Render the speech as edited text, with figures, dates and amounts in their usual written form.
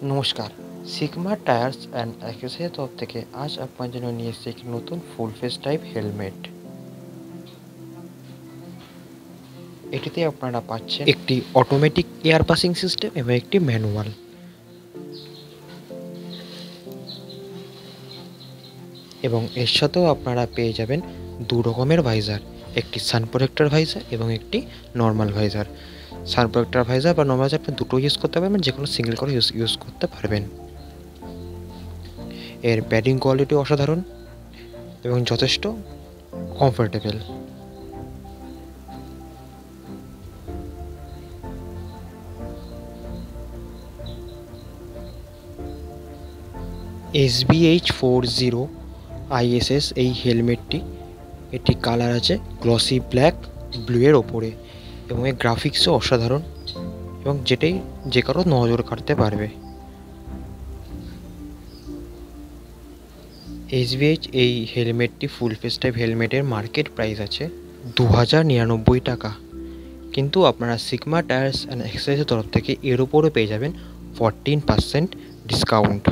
নমস্কার, sigma tyres and অ্যাক্সেসরিজের তরফ থেকে আজ আপনার জন্য নিয়ে এসেছি একটি নতুন ফুল ফেস টাইপ হেলমেট। এটিতে আপনারা পাচ্ছেন একটি অটোমেটিক এয়ার পাসিং সিস্টেম এবং একটি ম্যানুয়াল। এবং এর সাথেও আপনারা পেয়ে যাবেন দু রকমের ভাইজার, একটি সান প্রোটেক্টর ভাইজার এবং একটি নর্মাল ভাইজার। সান প্রোটেক্টর ভাইজার বা নর্মাল ভাইজার আপনি দুটো ইউজ করতে পারবেন, যে কোনো সিঙ্গেল করে ইউজ করতে পারবেন। এর প্যাডিং কোয়ালিটি অসাধারণ এবং যথেষ্ট কমফোর্টেবল। SBH40 ISS এই হেলমেটটি, এটি কালার আছে গ্লসি ব্ল্যাক ব্লু এর ওপরে এবং এর গ্রাফিক্সও অসাধারণ এবং যেটাই যে কারো নজর কাটতে পারবে। SBH এই হেলমেটটি full face type হেলমেটের market price আছে 2099 টাকা, কিন্তু আপনারা সিগমা টায়ার্স অ্যান্ড অ্যাক্সেসরিজের তরফ থেকে এর উপরে পেয়ে যাবেন 14% ডিসকাউন্ট।